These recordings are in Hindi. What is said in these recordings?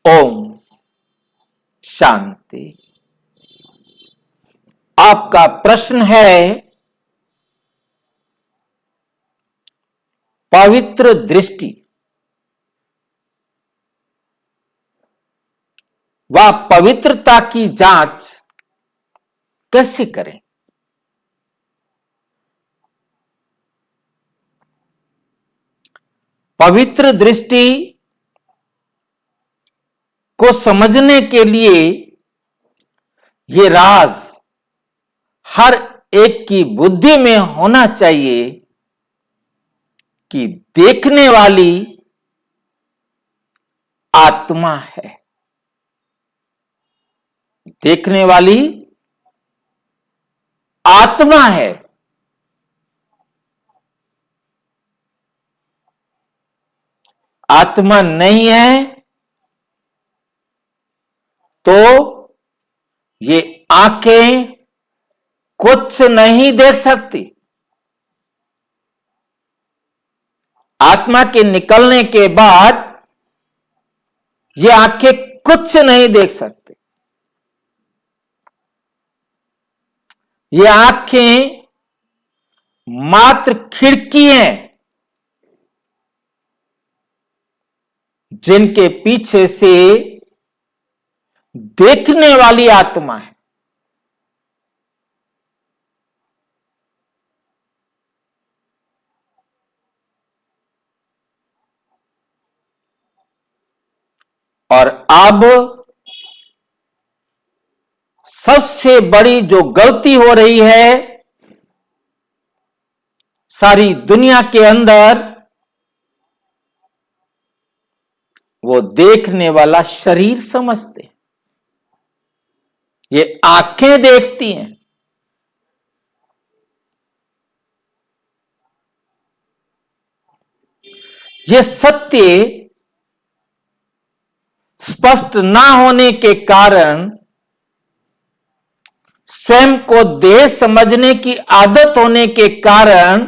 ओम शांति। आपका प्रश्न है पवित्र दृष्टि व पवित्रता की जांच कैसे करें। पवित्र दृष्टि को समझने के लिए ये राज हर एक की बुद्धि में होना चाहिए कि देखने वाली आत्मा है। देखने वाली आत्मा है। आत्मा नहीं है तो ये आंखें कुछ नहीं देख सकती। आत्मा के निकलने के बाद ये आंखें कुछ नहीं देख सकती। ये आंखें मात्र खिड़की हैं जिनके पीछे से देखने वाली आत्मा है। और अब सबसे बड़ी जो गलती हो रही है सारी दुनिया के अंदर, वो देखने वाला शरीर समझते हैं। ये आंखें देखती हैं। ये सत्य स्पष्ट ना होने के कारण, स्वयं को देह समझने की आदत होने के कारण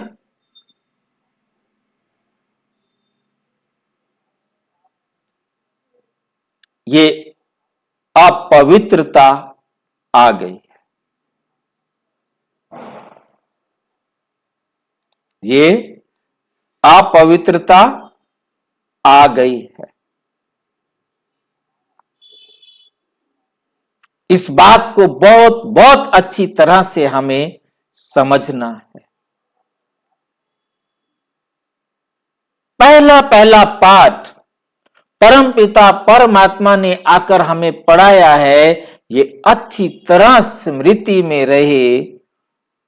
ये अपवित्रता आ गई है। ये अपवित्रता आ गई है। इस बात को बहुत बहुत अच्छी तरह से हमें समझना है। पहला पाठ परमपिता परमात्मा ने आकर हमें पढ़ाया है, ये अच्छी तरह स्मृति में रहे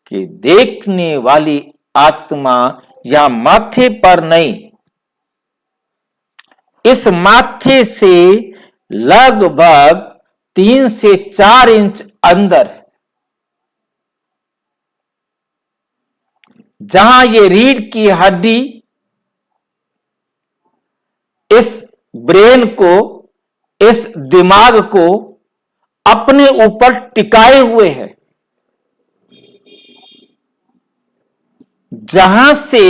कि देखने वाली आत्मा या माथे पर नहीं, इस माथे से लगभग 3 से 4 इंच अंदर, जहां ये रीढ़ की हड्डी इस ब्रेन को, इस दिमाग को अपने ऊपर टिकाए हुए है, जहां से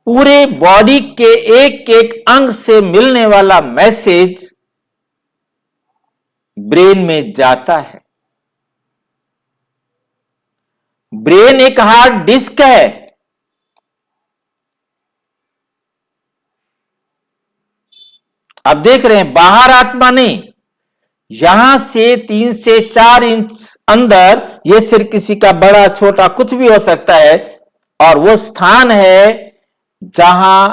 पूरे बॉडी के एक एक अंग से मिलने वाला मैसेज ब्रेन में जाता है। ब्रेन एक हार्ड डिस्क है। आप देख रहे हैं, बाहर आत्मा नहीं, यहां से 3 से 4 इंच अंदर, यह सिर किसी का बड़ा छोटा कुछ भी हो सकता है, और वो स्थान है जहां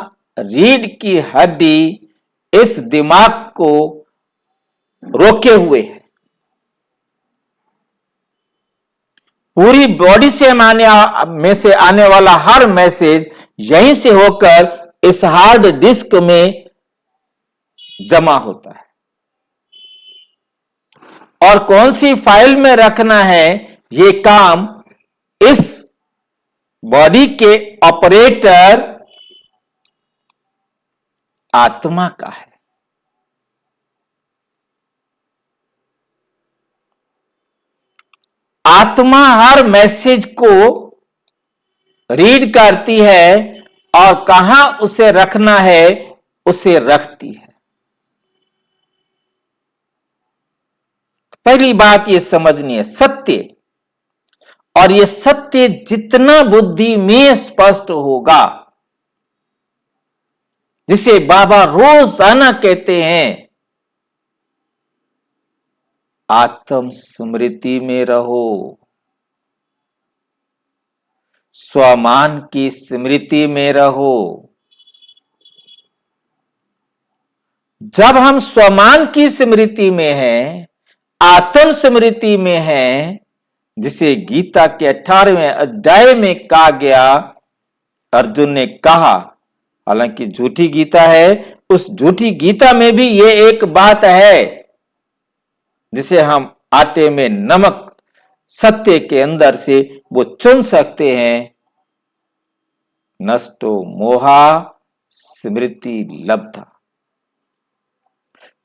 रीढ़ की हड्डी इस दिमाग को रोके हुए है। पूरी बॉडी से में से आने वाला हर मैसेज यहीं से होकर इस हार्ड डिस्क में जमा होता है। और कौन सी फाइल में रखना है, ये काम इस बॉडी के ऑपरेटर आत्मा का है। आत्मा हर मैसेज को रीड करती है और कहां उसे रखना है उसे रखती है। पहली बात ये समझनी है, सत्य, और ये सत्य जितना बुद्धि में स्पष्ट होगा, जिसे बाबा रोजाना कहते हैं, आत्म स्मृति में रहो, स्वमान की स्मृति में रहो। जब हम स्वमान की स्मृति में हैं, आत्म स्मृति में हैं, जिसे गीता के 18वें अध्याय में कहा गया, अर्जुन ने कहा, हालांकि झूठी गीता है, उस झूठी गीता में भी ये एक बात है, जिसे हम आटे में नमक सत्य के अंदर से वो चुन सकते हैं। नष्टो मोहा स्मृति लब्धा।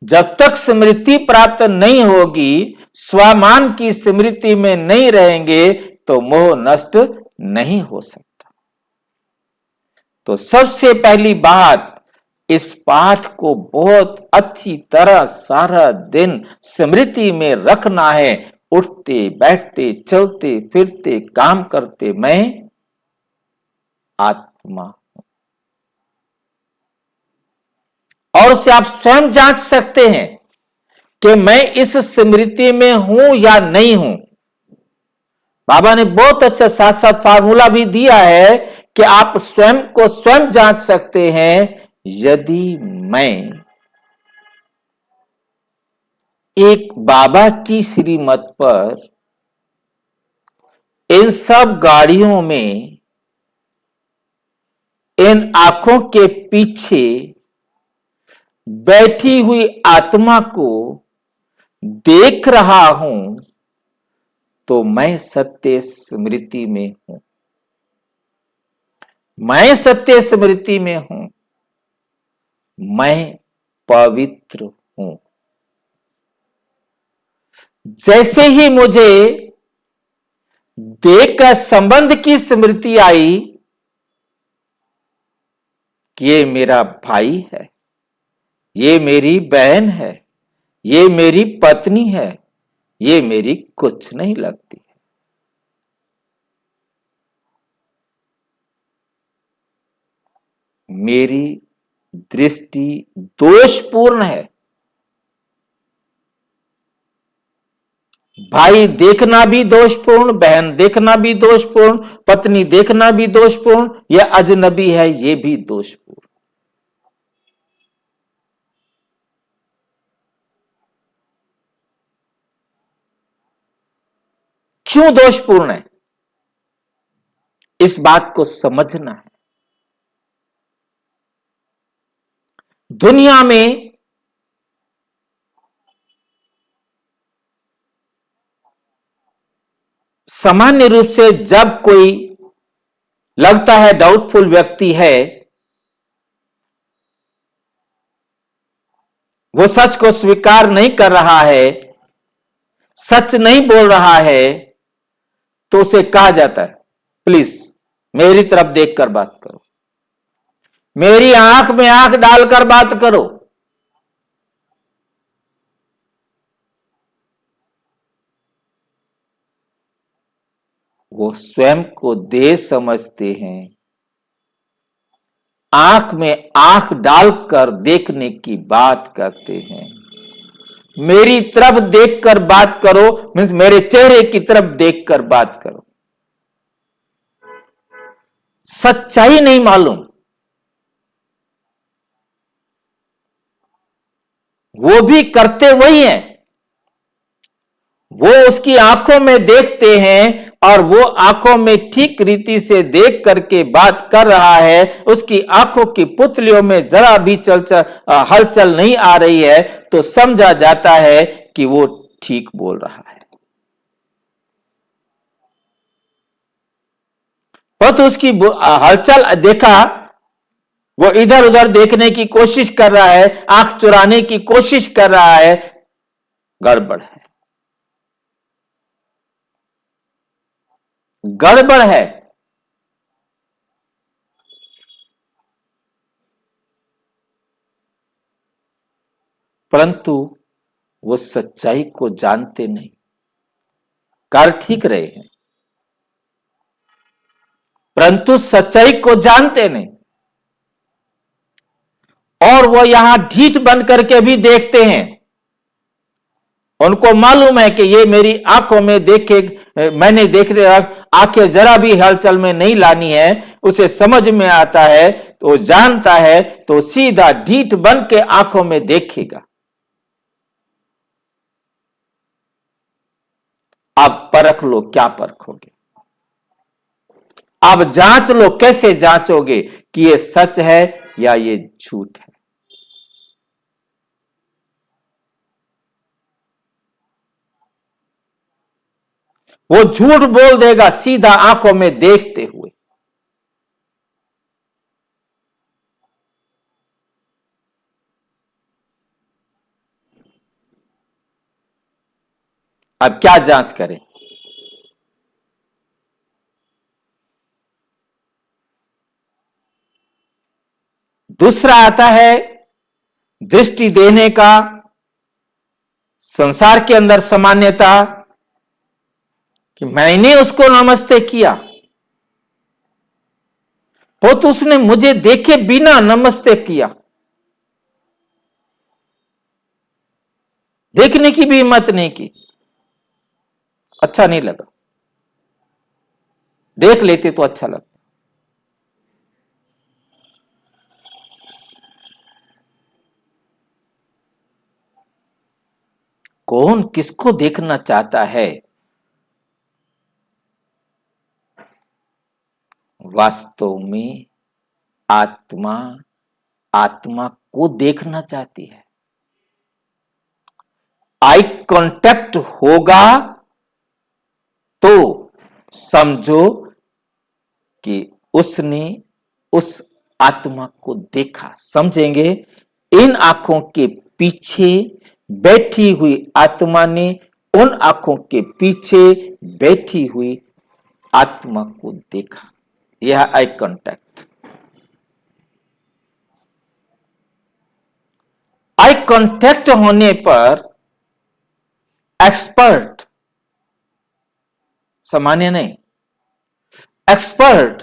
जब तक स्मृति प्राप्त नहीं होगी, स्वमान की स्मृति में नहीं रहेंगे, तो मोह नष्ट नहीं हो सकता। तो सबसे पहली बात, इस पाठ को बहुत अच्छी तरह सारा दिन स्मृति में रखना है। उठते बैठते चलते फिरते काम करते मैं आत्मा हूं। और उसे आप स्वयं जांच सकते हैं कि मैं इस स्मृति में हूं या नहीं हूं। बाबा ने बहुत अच्छा साथ साथ फार्मूला भी दिया है कि आप स्वयं को स्वयं जांच सकते हैं। यदि मैं एक बाबा की श्रीमत पर इन सब गाड़ियों में इन आंखों के पीछे बैठी हुई आत्मा को देख रहा हूं, तो मैं सत्य स्मृति में हूं। मैं सत्य स्मृति में हूं, मैं पवित्र हूं। जैसे ही मुझे देह का संबंध की स्मृति आई कि ये मेरा भाई है, ये मेरी बहन है, ये मेरी पत्नी है, ये मेरी कुछ नहीं लगती है, मेरी दृष्टि दोषपूर्ण है। भाई देखना भी दोषपूर्ण, बहन देखना भी दोषपूर्ण, पत्नी देखना भी दोषपूर्ण, यह अजनबी है, यह भी दोषपूर्ण। क्यों दोषपूर्ण है, इस बात को समझना है। दुनिया में सामान्य रूप से जब कोई लगता है डाउटफुल व्यक्ति है, वो सच को स्वीकार नहीं कर रहा है, सच नहीं बोल रहा है, तो उसे कहा जाता है, प्लीज मेरी तरफ देखकर बात करो, मेरी आंख में आंख डालकर बात करो। वो स्वयं को देह समझते हैं, आंख में आंख डालकर देखने की बात करते हैं। मेरी तरफ देखकर बात करो मीन्स मेरे चेहरे की तरफ देखकर बात करो। सच्चाई नहीं मालूम, वो भी करते वही हैं। वो उसकी आंखों में देखते हैं और वो आंखों में ठीक रीति से देख करके बात कर रहा है, उसकी आंखों की पुतलियों में जरा भी हलचल नहीं आ रही है, तो समझा जाता है कि वो ठीक बोल रहा है। तो उसकी हलचल देखा, वो इधर उधर देखने की कोशिश कर रहा है, आंख चुराने की कोशिश कर रहा है, गड़बड़ है, गड़बड़ है। परंतु वो सच्चाई को जानते नहीं। कर ठीक रहे हैं परंतु सच्चाई को जानते नहीं, और वो यहां ढीठ बन करके भी देखते हैं। उनको मालूम है कि ये मेरी आंखों में देखे, मैंने देखते आंखें जरा भी हलचल में नहीं लानी है, उसे समझ में आता है तो जानता है, तो सीधा ढीठ बन के आंखों में देखेगा। अब परख लो, क्या परखोगे? अब जांच लो, कैसे जांचोगे कि ये सच है या ये झूठ है? वो झूठ बोल देगा सीधा आंखों में देखते हुए। अब क्या जांच करें? दूसरा आता है दृष्टि देने का, संसार के अंदर सामान्यता कि मैंने उसको नमस्ते किया, वो तो उसने मुझे देखे बिना नमस्ते किया, देखने की भी हिम्मत नहीं की। अच्छा नहीं लगा, देख लेते तो अच्छा लगता। कौन किसको देखना चाहता है? वास्तव में आत्मा आत्मा को देखना चाहती है। आई कांटेक्ट होगा तो समझो कि उसने उस आत्मा को देखा। समझेंगे इन आंखों के पीछे बैठी हुई आत्मा ने उन आंखों के पीछे बैठी हुई आत्मा को देखा। यह आई कांटेक्ट। आई कांटेक्ट होने पर एक्सपर्ट, सामान्य नहीं, एक्सपर्ट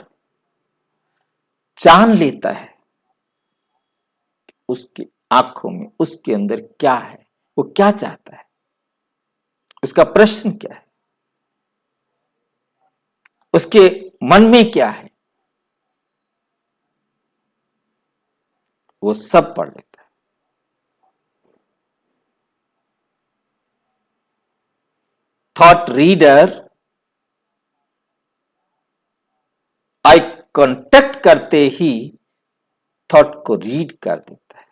जान लेता है उसकी आंखों में, उसके अंदर क्या है, वो क्या चाहता है, उसका प्रश्न क्या है, उसके मन में क्या है, वो सब पढ़ लेता है। थॉट रीडर आई कांटेक्ट करते ही थॉट को रीड कर देता है।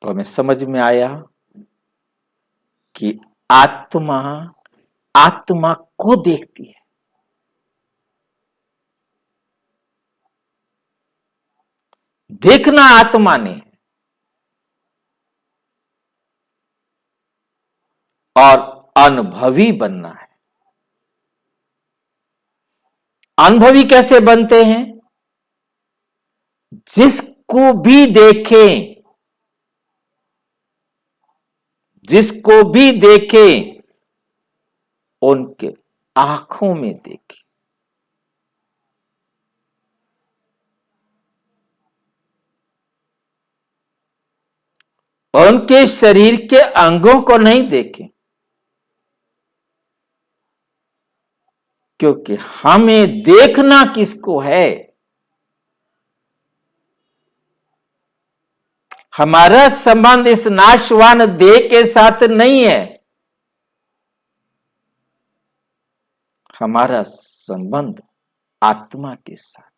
तो हमें समझ में आया कि आत्मा आत्मा को देखती है। देखना आत्मा ने है और अनुभवी बनना है। अनुभवी कैसे बनते हैं? जिसको भी देखें, जिसको भी देखें उनके आंखों में देखें। उनके शरीर के अंगों को नहीं देखें, क्योंकि हमें देखना किसको है? हमारा संबंध इस नाशवान देह के साथ नहीं है, हमारा संबंध आत्मा के साथ।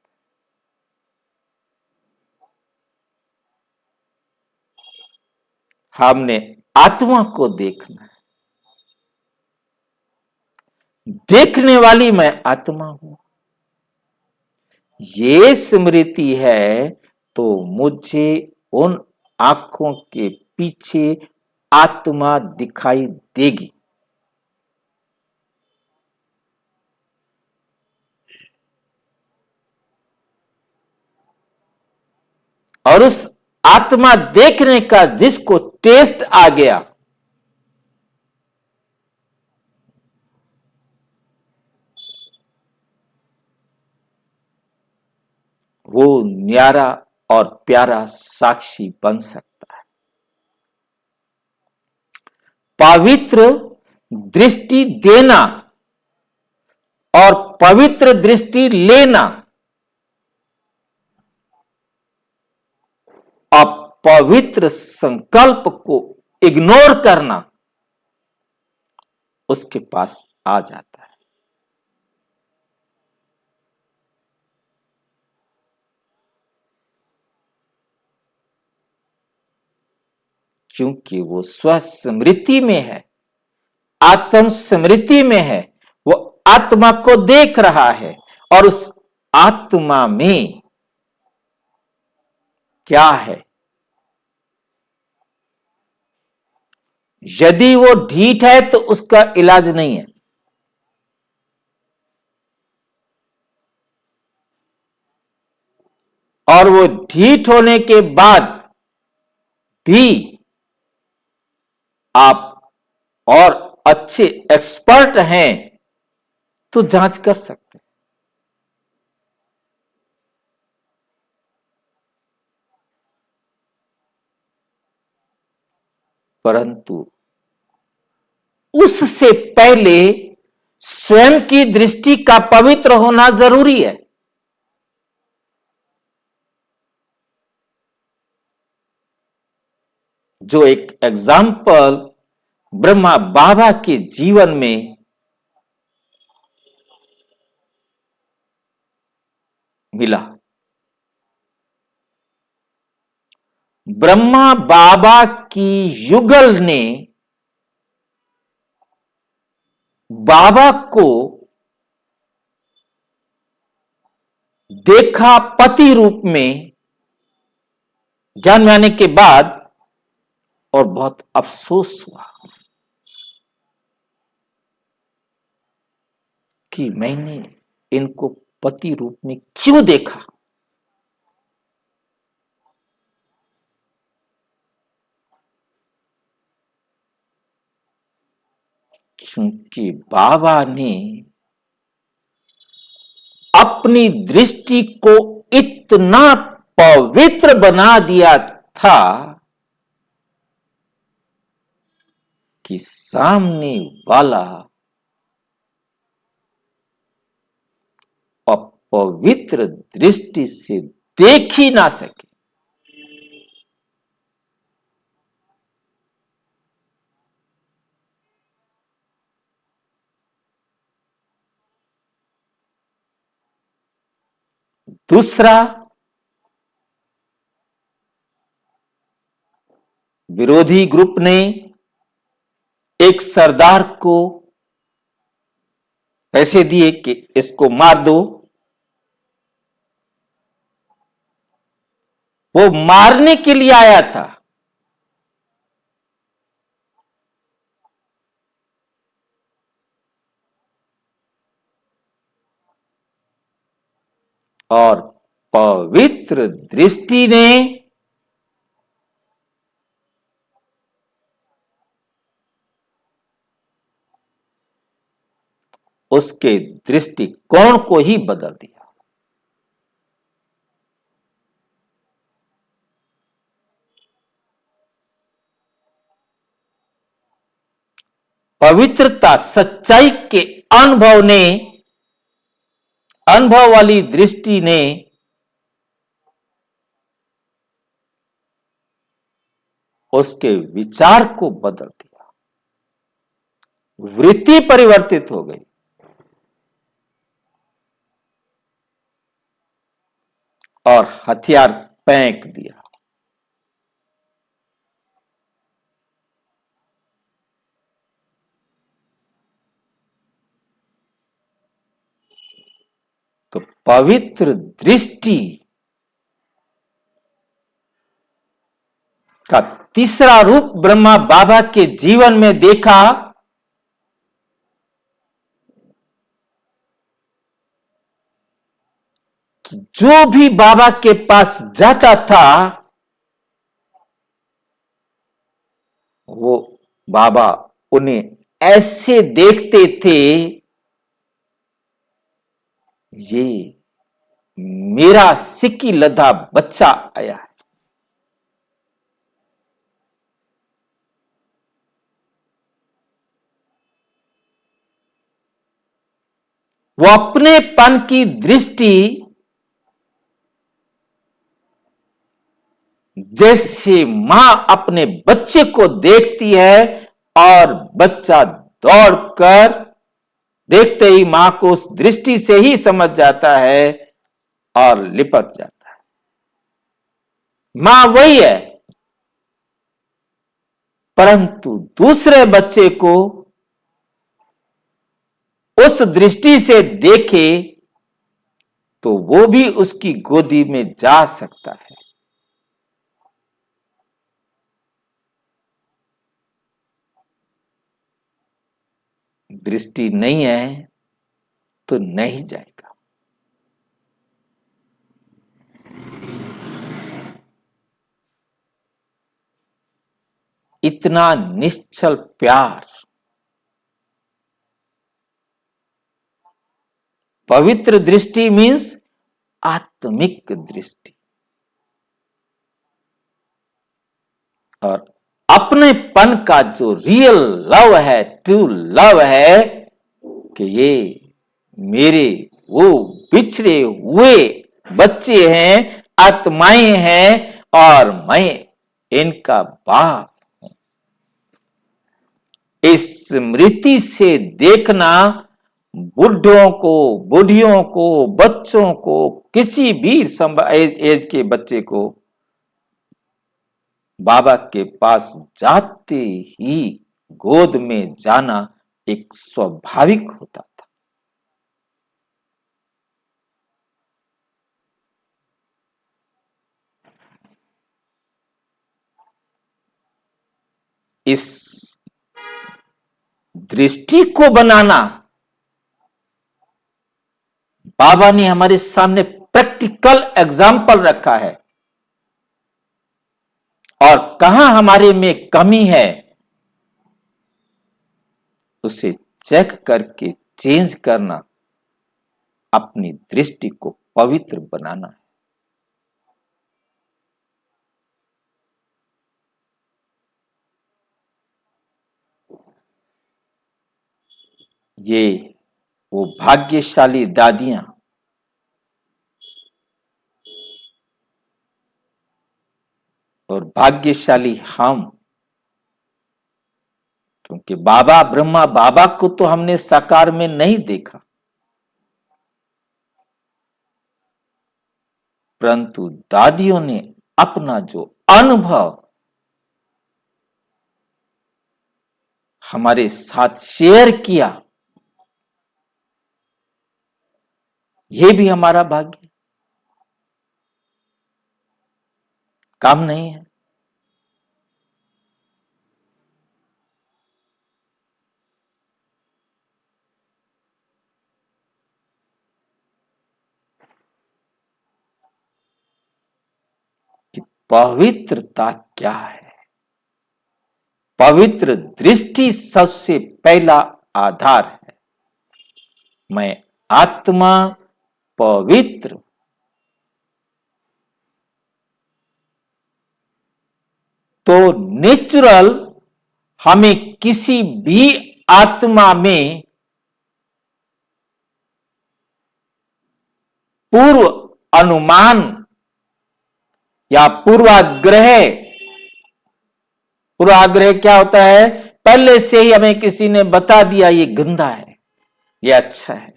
हमने आत्मा को देखना है। देखने वाली मैं आत्मा हूं, ये स्मृति है तो मुझे उन आंखों के पीछे आत्मा दिखाई देगी। और उस आत्मा देखने का जिसको टेस्ट आ गया, वो न्यारा और प्यारा साक्षी बन सकता है। पवित्र दृष्टि देना और पवित्र दृष्टि लेना, अपवित्र संकल्प को इग्नोर करना उसके पास आ जाता है। क्योंकि वो स्वस्मृति में है, आत्म स्मृति में है, वो आत्मा को देख रहा है और उस आत्मा में क्या है। यदि वो ढीठ है तो उसका इलाज नहीं है, और वो ढीठ होने के बाद भी आप और अच्छे एक्सपर्ट हैं तो जांच कर सकते हैं। परंतु उससे पहले स्वयं की दृष्टि का पवित्र होना जरूरी है। जो एक एग्जाम्पल ब्रह्मा बाबा के जीवन में मिला। ब्रह्मा बाबा की युगल ने बाबा को देखा पति रूप में ज्ञान में आने के बाद, और बहुत अफसोस हुआ कि मैंने इनको पति रूप में क्यों देखा। क्योंकि बाबा ने अपनी दृष्टि को इतना पवित्र बना दिया था कि सामने वाला अपवित्र दृष्टि से देख ही ना सके। दूसरा, विरोधी ग्रुप ने एक सरदार को पैसे दिए कि इसको मार दो। वो मारने के लिए आया था, और पवित्र दृष्टि ने उसके दृष्टिकोण को ही बदल दिया। पवित्रता, सच्चाई के अनुभव वाली दृष्टि ने उसके विचार को बदल दिया, वृत्ति परिवर्तित हो गई और हथियार फेंक दिया। तो पवित्र दृष्टि का तीसरा रूप ब्रह्मा बाबा के जीवन में देखा जो भी बाबा के पास जाता था वो बाबा उन्हें ऐसे देखते थे, ये मेरा सिक्की लद्दा बच्चा आया है। वो अपनेपन की दृष्टि जैसे मां अपने बच्चे को देखती है और बच्चा दौड़कर देखते ही मां को उस दृष्टि से ही समझ जाता है और लिपट जाता है। मां वही है, परंतु दूसरे बच्चे को उस दृष्टि से देखे तो वो भी उसकी गोदी में जा सकता है। दृष्टि नहीं है तो नहीं जाएगा। इतना निश्चल प्यार, पवित्र दृष्टि मीन्स आत्मिक दृष्टि, और अपनेपन का जो रियल लव है, ट्रू लव है कि ये मेरे वो बिछड़े हुए बच्चे हैं, आत्माएं हैं और मैं इनका बाप हूं। इस स्मृति से देखना बुढ़ों को, बुढ़ियों को, बच्चों को, किसी भी एज के बच्चे को बाबा के पास जाते ही गोद में जाना एक स्वाभाविक होता था। इस दृष्टि को बनाना बाबा ने हमारे सामने प्रैक्टिकल एग्जाम्पल रखा है, और कहां हमारे में कमी है उसे चेक करके चेंज करना, अपनी दृष्टि को पवित्र बनाना है। ये वो भाग्यशाली दादियां और भाग्यशाली हम, क्योंकि बाबा ब्रह्मा बाबा को तो हमने साकार में नहीं देखा, परंतु दादियों ने अपना जो अनुभव हमारे साथ शेयर किया, यह भी हमारा भाग्य, काम नहीं है। कि पवित्रता क्या है? पवित्र दृष्टि सबसे पहला आधार है। मैं आत्मा पवित्र, तो नेचुरल हमें किसी भी आत्मा में पूर्व अनुमान या पूर्वाग्रह क्या होता है? पहले से ही हमें किसी ने बता दिया ये गंदा है, ये अच्छा है,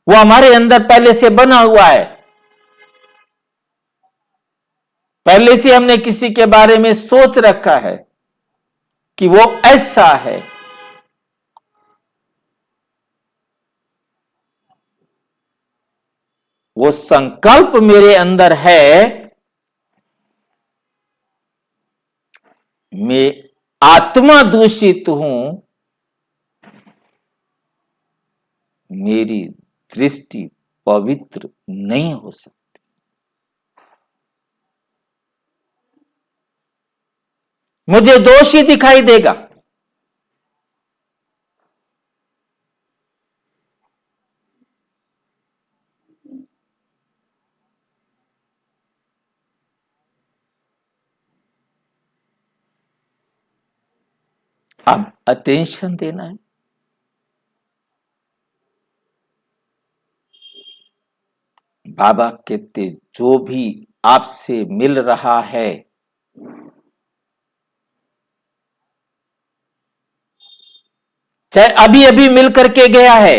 वो हमारे अंदर पहले से बना हुआ है। पहले से हमने किसी के बारे में सोच रखा है कि वो ऐसा है। वो संकल्प मेरे अंदर है, मैं आत्मा दूषित हूं, मेरी दृष्टि पवित्र नहीं हो सकती। मुझे दोषी दिखाई देगा। अब अटेंशन देना है। बाबा कहते जो भी आपसे मिल रहा है चाहे अभी अभी मिल करके गया है,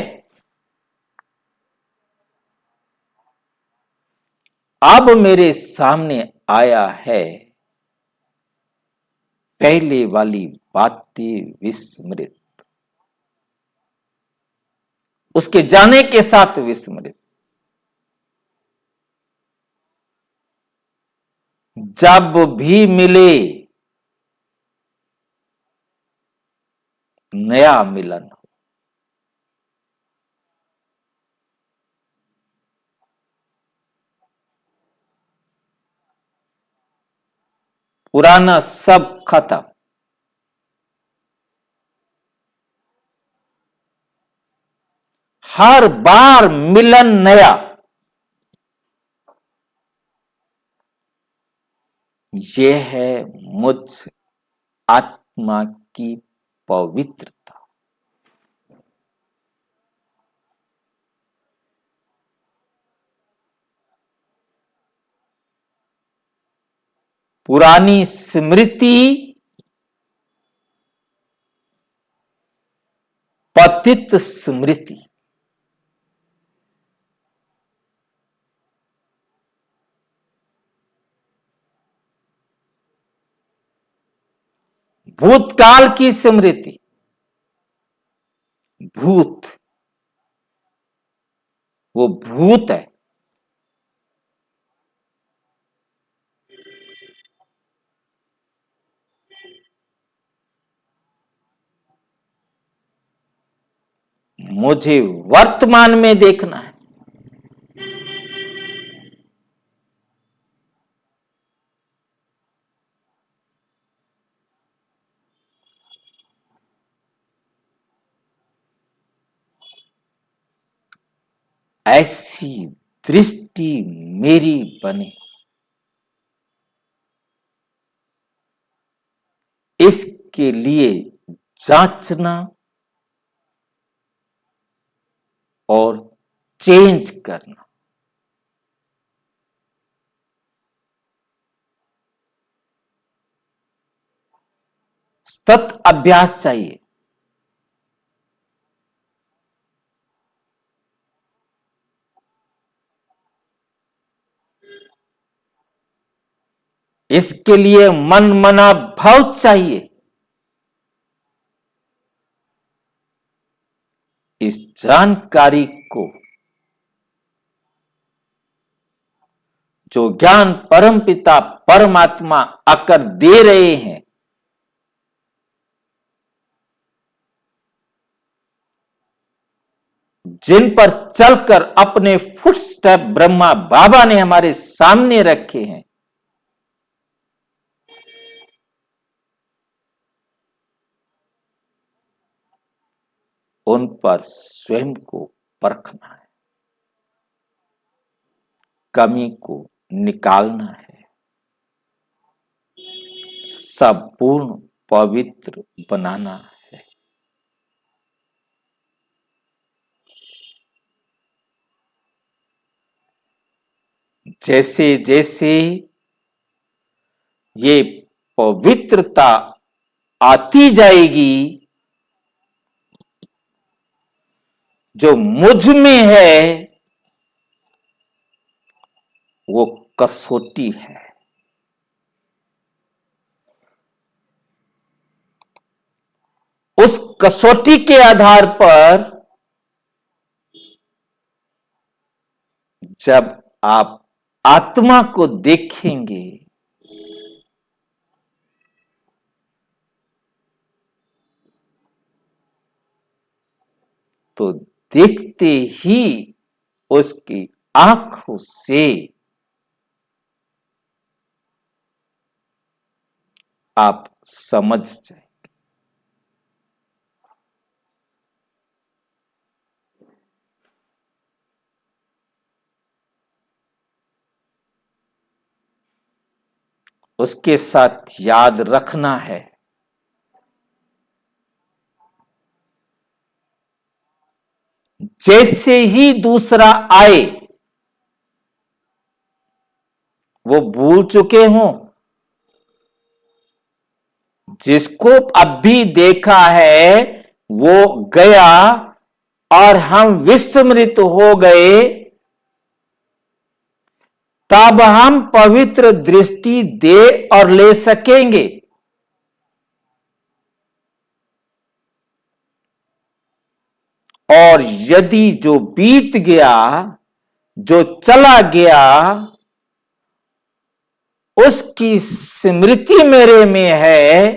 अब मेरे सामने आया है, पहले वाली बातें विस्मृत, उसके जाने के साथ विस्मृत। जब भी मिले नया मिलन हो। पुराना सब खत्म। हर बार मिलन नया। यह है मुझ आत्मा की पवित्रता। पुरानी स्मृति पतित स्मृति। भूतकाल की स्मृति। भूत, वो भूत है। मुझे वर्तमान में देखना है। ऐसी दृष्टि मेरी बने, इसके लिए जांचना और चेंज करना। सतत अभ्यास चाहिए। इसके लिए मन मना भाव चाहिए। इस जानकारी को जो ज्ञान परमपिता परमात्मा आकर दे रहे हैं, जिन पर चलकर अपने फुटस्टेप ब्रह्मा बाबा ने हमारे सामने रखे हैं, उन पर स्वयं को परखना है, कमी को निकालना है, संपूर्ण पवित्र बनाना है। जैसे जैसे ये पवित्रता आती जाएगी, जो मुझ में है वो कसौटी है। उस कसौटी के आधार पर जब आप आत्मा को देखेंगे तो देखते ही उसकी आंखों से आप समझ जाए। उसके साथ याद रखना है, जैसे ही दूसरा आए वो भूल चुके हों, जिसको अब भी देखा है वो गया और हम विस्मृत हो गए, तब हम पवित्र दृष्टि दे और ले सकेंगे। और यदि जो बीत गया, जो चला गया, उसकी स्मृति मेरे में है,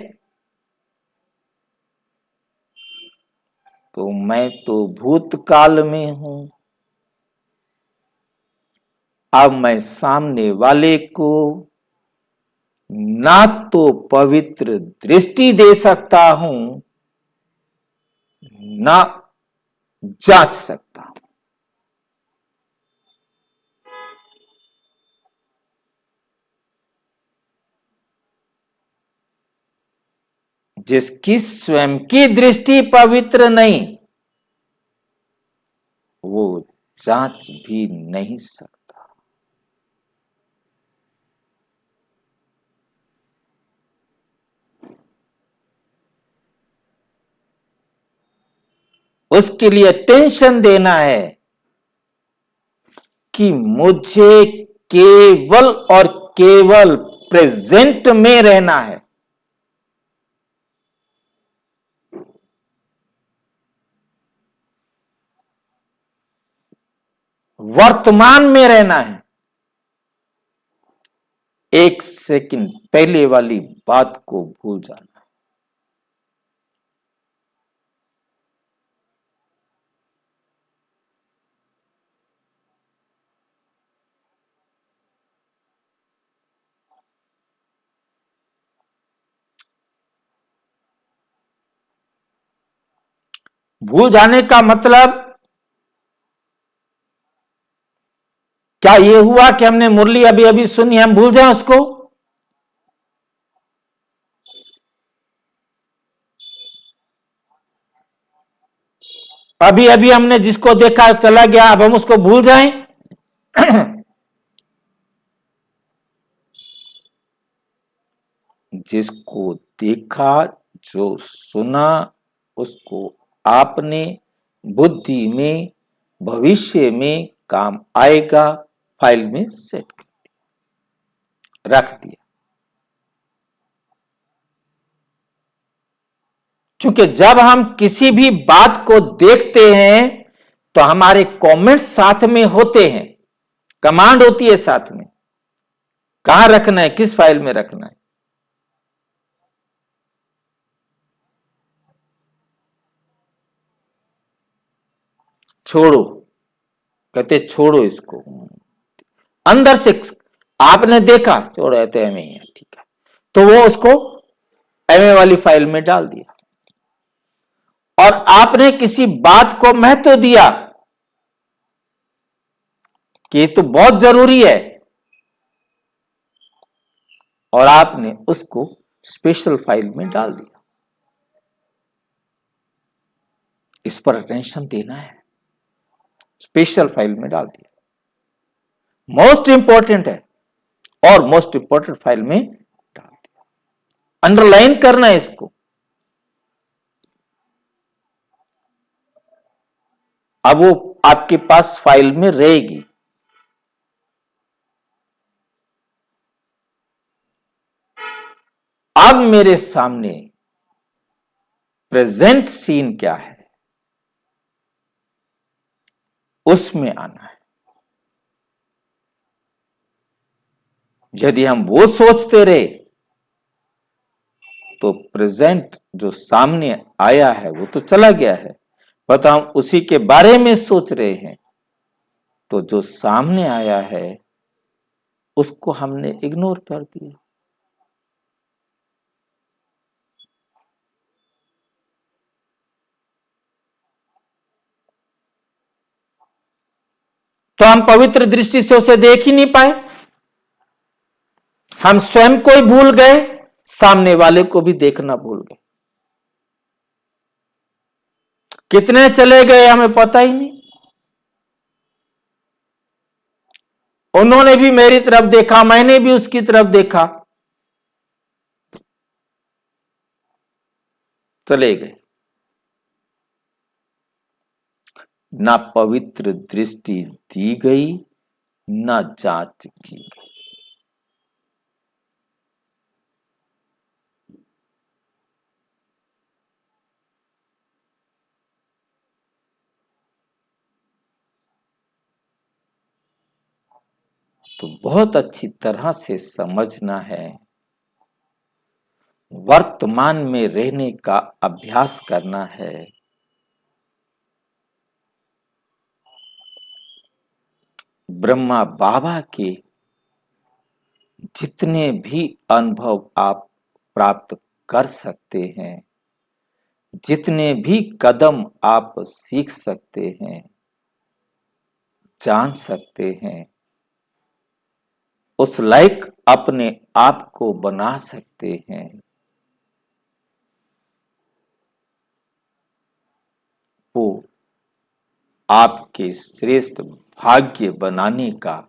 तो मैं तो भूतकाल में हूं। अब मैं सामने वाले को ना तो पवित्र दृष्टि दे सकता हूं, ना जांच सकता हूं। जिसकी स्वयं की दृष्टि पवित्र नहीं, वो जांच भी नहीं सकता। उसके लिए टेंशन देना है कि मुझे केवल और केवल प्रेजेंट में रहना है, वर्तमान में रहना है। एक सेकंड पहले वाली बात को भूल जाना। भूल जाने का मतलब क्या यह हुआ कि हमने मुरली अभी अभी सुनी, हम भूल जाएं उसको? अभी अभी हमने जिसको देखा चला गया, अब हम उसको भूल जाएं? जिसको देखा, जो सुना, उसको आपने बुद्धि में भविष्य में काम आएगा फाइल में सेट कर दिया, रख दिया। क्योंकि जब हम किसी भी बात को देखते हैं तो हमारे कमेंट्स साथ में होते हैं, कमांड होती है साथ में, कहां रखना है, किस फाइल में रखना है। छोड़ो, कहते छोड़ो इसको, अंदर से आपने देखा, छोड़ो तो एम ही है, ठीक है, तो वो उसको एमए वाली फाइल में डाल दिया। और आपने किसी बात को महत्व दिया कि ये तो बहुत जरूरी है, और आपने उसको स्पेशल फाइल में डाल दिया। इस पर अटेंशन देना है, स्पेशल फाइल में डाल दिया, मोस्ट इंपॉर्टेंट है, और मोस्ट इंपॉर्टेंट फाइल में डाल दिया। अंडरलाइन करना है इसको। अब वो आपके पास फाइल में रहेगी। अब मेरे सामने प्रेजेंट सीन क्या है, उसमें आना है। यदि हम वो सोचते रहे तो प्रेजेंट जो सामने आया है वो तो चला गया है, पर तो हम उसी के बारे में सोच रहे हैं। तो जो सामने आया है उसको हमने इग्नोर कर दिया। तो हम पवित्र दृष्टि से उसे देख ही नहीं पाए। हम स्वयं को ही भूल गए, सामने वाले को भी देखना भूल गए। कितने चले गए हमें पता ही नहीं। उन्होंने भी मेरी तरफ देखा, मैंने भी उसकी तरफ देखा, चले गए। ना पवित्र दृष्टि दी गई, ना जांच की गई। तो बहुत अच्छी तरह से समझना है, वर्तमान में रहने का अभ्यास करना है। ब्रह्मा बाबा के जितने भी अनुभव आप प्राप्त कर सकते हैं, जितने भी कदम आप सीख सकते हैं, जान सकते हैं, उस लायक अपने आप को बना सकते हैं, वो आपके श्रेष्ठ भाग्य बनाने का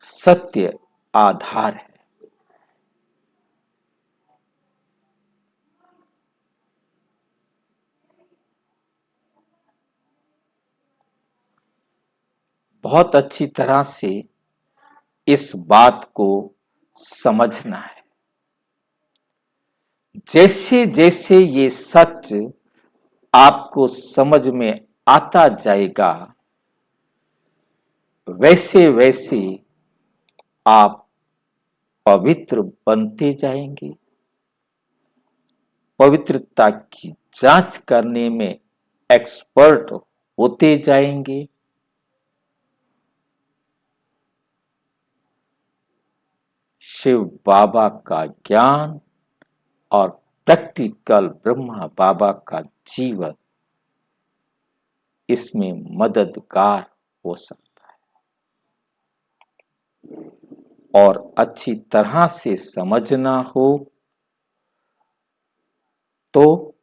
सत्य आधार है। बहुत अच्छी तरह से इस बात को समझना है। जैसे जैसे ये सच आपको समझ में आता जाएगा, वैसे वैसे आप पवित्र बनते जाएंगे, पवित्रता की जांच करने में एक्सपर्ट होते जाएंगे। शिव बाबा का ज्ञान और प्रैक्टिकल ब्रह्मा बाबा का जीवन इसमें मददगार हो सकता है। और अच्छी तरह से समझना हो तो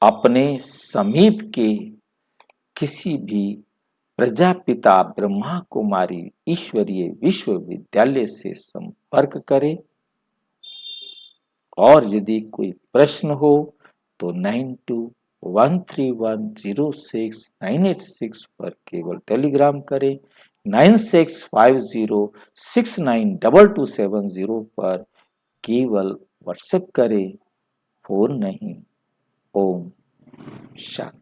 अपने समीप के किसी भी प्रजापिता ब्रह्मा कुमारी ईश्वरीय विश्वविद्यालय से संपर्क करें। और यदि कोई प्रश्न हो तो 9213106986 पर केवल टेलीग्राम करें, 9650692270 पर केवल व्हाट्सएप करें, फोन नहीं। ओम शांति।